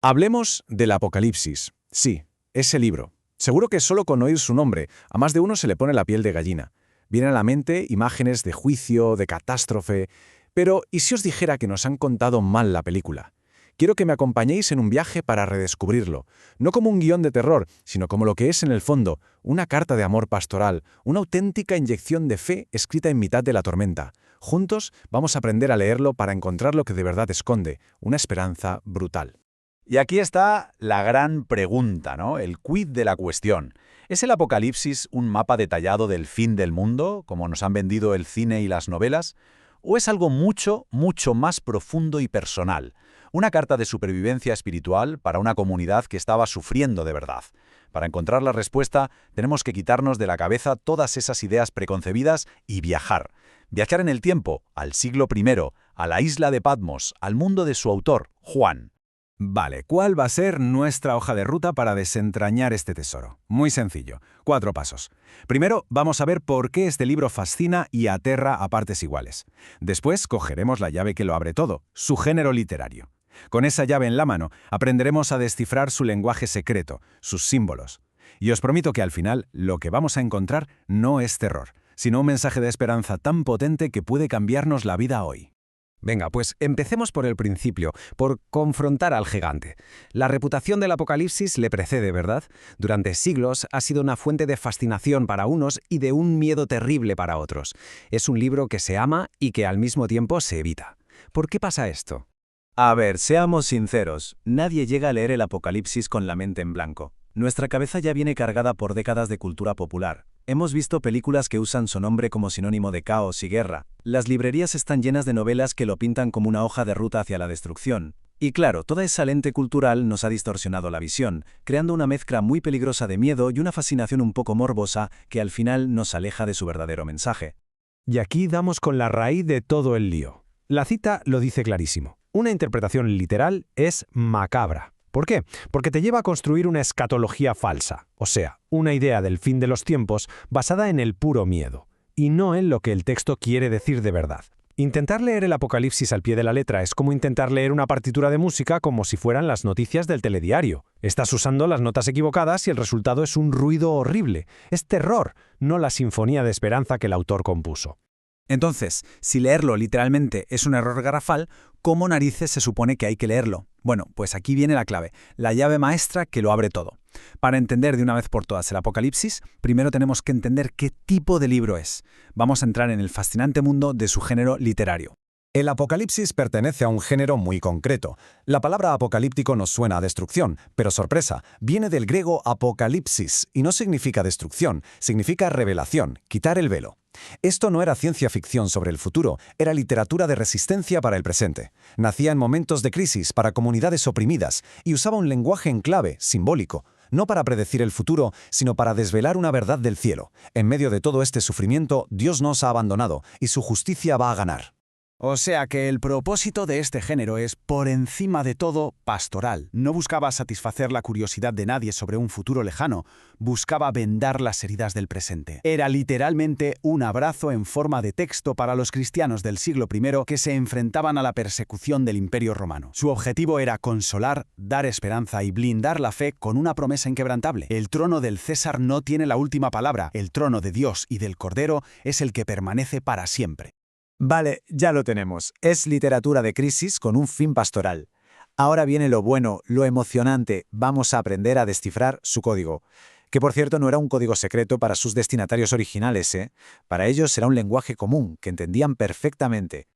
Hablemos del Apocalipsis. Sí, ese libro. Seguro que solo con oír su nombre, a más de uno se le pone la piel de gallina. Vienen a la mente imágenes de juicio, de catástrofe. Pero, ¿y si os dijera que nos han contado mal la película? Quiero que me acompañéis en un viaje para redescubrirlo, no como un guión de terror, sino como lo que es en el fondo, una carta de amor pastoral, una auténtica inyección de fe escrita en mitad de la tormenta. Juntos vamos a aprender a leerlo para encontrar lo que de verdad esconde, una esperanza brutal. Y aquí está la gran pregunta, ¿no? El quid de la cuestión. ¿Es el Apocalipsis un mapa detallado del fin del mundo, como nos han vendido el cine y las novelas? ¿O es algo mucho, mucho más profundo y personal? Una carta de supervivencia espiritual para una comunidad que estaba sufriendo de verdad. Para encontrar la respuesta, tenemos que quitarnos de la cabeza todas esas ideas preconcebidas y viajar. Viajar en el tiempo, al siglo I, a la isla de Patmos, al mundo de su autor, Juan. Vale, ¿cuál va a ser nuestra hoja de ruta para desentrañar este tesoro? Muy sencillo, 4 pasos. Primero, vamos a ver por qué este libro fascina y aterra a partes iguales. Después, cogeremos la llave que lo abre todo, su género literario. Con esa llave en la mano, aprenderemos a descifrar su lenguaje secreto, sus símbolos. Y os prometo que al final, lo que vamos a encontrar no es terror, sino un mensaje de esperanza tan potente que puede cambiarnos la vida hoy. Venga, pues empecemos por el principio, por confrontar al gigante. La reputación del Apocalipsis le precede, ¿verdad? Durante siglos ha sido una fuente de fascinación para unos y de un miedo terrible para otros. Es un libro que se ama y que al mismo tiempo se evita. ¿Por qué pasa esto? A ver, seamos sinceros, nadie llega a leer el Apocalipsis con la mente en blanco. Nuestra cabeza ya viene cargada por décadas de cultura popular. Hemos visto películas que usan su nombre como sinónimo de caos y guerra. Las librerías están llenas de novelas que lo pintan como una hoja de ruta hacia la destrucción. Y claro, toda esa lente cultural nos ha distorsionado la visión, creando una mezcla muy peligrosa de miedo y una fascinación un poco morbosa que al final nos aleja de su verdadero mensaje. Y aquí damos con la raíz de todo el lío. La cita lo dice clarísimo. Una interpretación literal es macabra. ¿Por qué? Porque te lleva a construir una escatología falsa, o sea, una idea del fin de los tiempos basada en el puro miedo, y no en lo que el texto quiere decir de verdad. Intentar leer el Apocalipsis al pie de la letra es como intentar leer una partitura de música como si fueran las noticias del telediario. Estás usando las notas equivocadas y el resultado es un ruido horrible. Es terror, no la sinfonía de esperanza que el autor compuso. Entonces, si leerlo literalmente es un error garrafal, ¿cómo narices se supone que hay que leerlo? Bueno, pues aquí viene la clave, la llave maestra que lo abre todo. Para entender de una vez por todas el Apocalipsis, primero tenemos que entender qué tipo de libro es. Vamos a entrar en el fascinante mundo de su género literario. El Apocalipsis pertenece a un género muy concreto. La palabra apocalíptico nos suena a destrucción, pero sorpresa, viene del griego apocalipsis y no significa destrucción, significa revelación, quitar el velo. Esto no era ciencia ficción sobre el futuro, era literatura de resistencia para el presente. Nacía en momentos de crisis para comunidades oprimidas y usaba un lenguaje en clave, simbólico, no para predecir el futuro, sino para desvelar una verdad del cielo. En medio de todo este sufrimiento, Dios nos ha abandonado y su justicia va a ganar. O sea que el propósito de este género es, por encima de todo, pastoral. No buscaba satisfacer la curiosidad de nadie sobre un futuro lejano, buscaba vendar las heridas del presente. Era literalmente un abrazo en forma de texto para los cristianos del siglo I que se enfrentaban a la persecución del Imperio Romano. Su objetivo era consolar, dar esperanza y blindar la fe con una promesa inquebrantable. El trono del César no tiene la última palabra, el trono de Dios y del Cordero es el que permanece para siempre. Vale, ya lo tenemos. Es literatura de crisis con un fin pastoral. Ahora viene lo bueno, lo emocionante. Vamos a aprender a descifrar su código. Que por cierto no era un código secreto para sus destinatarios originales, ¿eh? Para ellos era un lenguaje común, que entendían perfectamente.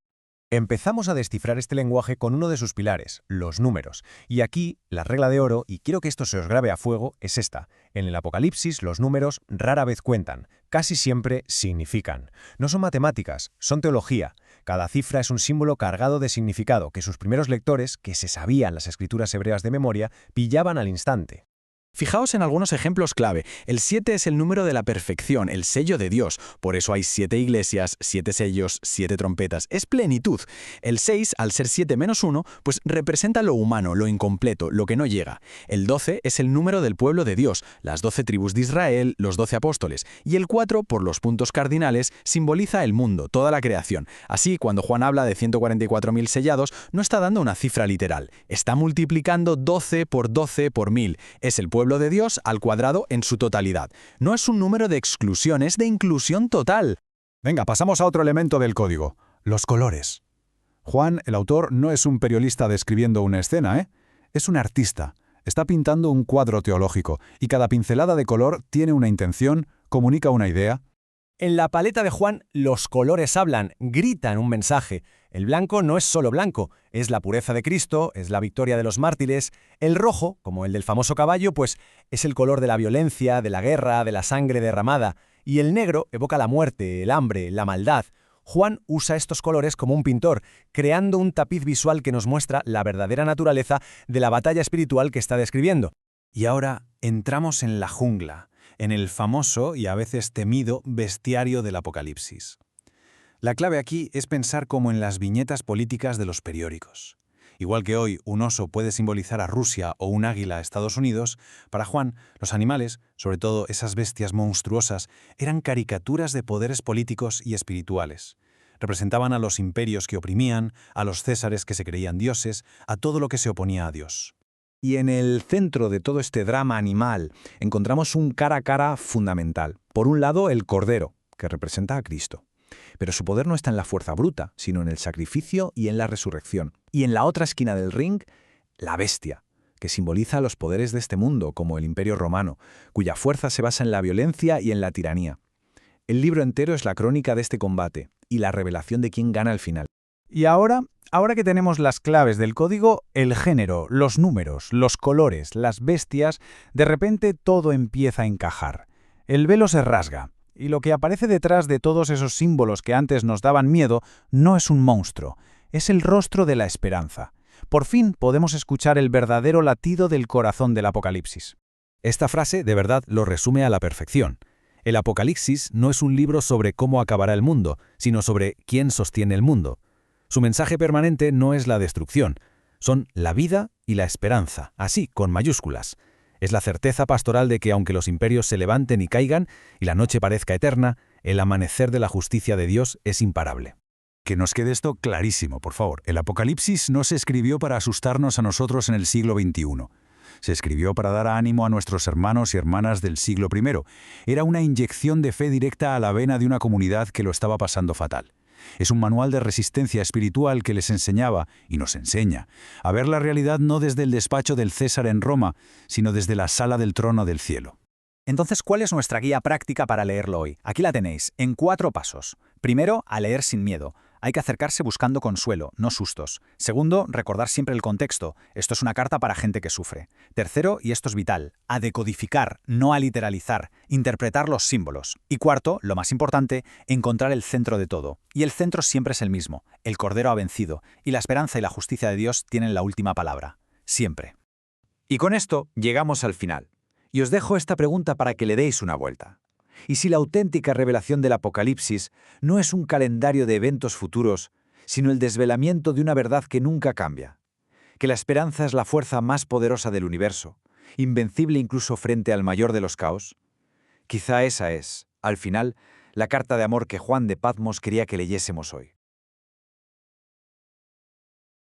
Empezamos a descifrar este lenguaje con uno de sus pilares, los números. Y aquí, la regla de oro, y quiero que esto se os grabe a fuego, es esta. En el Apocalipsis, los números rara vez cuentan, casi siempre significan. No son matemáticas, son teología. Cada cifra es un símbolo cargado de significado que sus primeros lectores, que se sabían las escrituras hebreas de memoria, pillaban al instante. Fijaos en algunos ejemplos clave. El 7 es el número de la perfección, el sello de Dios. Por eso hay 7 iglesias, 7 sellos, 7 trompetas. Es plenitud. El 6, al ser 7 menos 1, pues representa lo humano, lo incompleto, lo que no llega. El 12 es el número del pueblo de Dios, las 12 tribus de Israel, los 12 apóstoles. Y el 4, por los puntos cardinales, simboliza el mundo, toda la creación. Así, cuando Juan habla de 144.000 sellados, no está dando una cifra literal. Está multiplicando 12 por 12 por 1000. Es el pueblo de Dios al cuadrado en su totalidad. No es un número de exclusión, es de inclusión total. Venga, pasamos a otro elemento del código, los colores. Juan, el autor, no es un periodista describiendo una escena, ¿eh? Es un artista. Está pintando un cuadro teológico y cada pincelada de color tiene una intención, comunica una idea. En la paleta de Juan, los colores hablan, gritan un mensaje. El blanco no es solo blanco, es la pureza de Cristo, es la victoria de los mártires. El rojo, como el del famoso caballo, pues es el color de la violencia, de la guerra, de la sangre derramada. Y el negro evoca la muerte, el hambre, la maldad. Juan usa estos colores como un pintor, creando un tapiz visual que nos muestra la verdadera naturaleza de la batalla espiritual que está describiendo. Y ahora entramos en la jungla, en el famoso y a veces temido bestiario del Apocalipsis. La clave aquí es pensar como en las viñetas políticas de los periódicos. Igual que hoy un oso puede simbolizar a Rusia o un águila a Estados Unidos, para Juan, los animales, sobre todo esas bestias monstruosas, eran caricaturas de poderes políticos y espirituales. Representaban a los imperios que oprimían, a los césares que se creían dioses, a todo lo que se oponía a Dios. Y en el centro de todo este drama animal encontramos un cara a cara fundamental. Por un lado, el Cordero, que representa a Cristo. Pero su poder no está en la fuerza bruta, sino en el sacrificio y en la resurrección. Y en la otra esquina del ring, la bestia, que simboliza los poderes de este mundo, como el Imperio Romano, cuya fuerza se basa en la violencia y en la tiranía. El libro entero es la crónica de este combate y la revelación de quién gana al final. Y ahora que tenemos las claves del código, el género, los números, los colores, las bestias, de repente todo empieza a encajar. El velo se rasga. Y lo que aparece detrás de todos esos símbolos que antes nos daban miedo no es un monstruo, es el rostro de la esperanza. Por fin podemos escuchar el verdadero latido del corazón del Apocalipsis. Esta frase de verdad lo resume a la perfección. El Apocalipsis no es un libro sobre cómo acabará el mundo, sino sobre quién sostiene el mundo. Su mensaje permanente no es la destrucción, son la vida y la esperanza, así, con mayúsculas. Es la certeza pastoral de que aunque los imperios se levanten y caigan, y la noche parezca eterna, el amanecer de la justicia de Dios es imparable. Que nos quede esto clarísimo, por favor. El Apocalipsis no se escribió para asustarnos a nosotros en el siglo XXI. Se escribió para dar ánimo a nuestros hermanos y hermanas del siglo I. Era una inyección de fe directa a la vena de una comunidad que lo estaba pasando fatal. Es un manual de resistencia espiritual que les enseñaba, y nos enseña, a ver la realidad no desde el despacho del César en Roma, sino desde la sala del trono del cielo. Entonces, ¿cuál es nuestra guía práctica para leerlo hoy? Aquí la tenéis, en 4 pasos. Primero, a leer sin miedo. Hay que acercarse buscando consuelo, no sustos. Segundo, recordar siempre el contexto. Esto es una carta para gente que sufre. Tercero, y esto es vital, a decodificar, no a literalizar, interpretar los símbolos. Y cuarto, lo más importante, encontrar el centro de todo. Y el centro siempre es el mismo. El Cordero ha vencido, y la esperanza y la justicia de Dios tienen la última palabra. Siempre. Y con esto llegamos al final. Y os dejo esta pregunta para que le deis una vuelta. ¿Y si la auténtica revelación del Apocalipsis no es un calendario de eventos futuros, sino el desvelamiento de una verdad que nunca cambia? Que la esperanza es la fuerza más poderosa del universo, invencible incluso frente al mayor de los caos. Quizá esa es, al final, la carta de amor que Juan de Patmos quería que leyésemos hoy.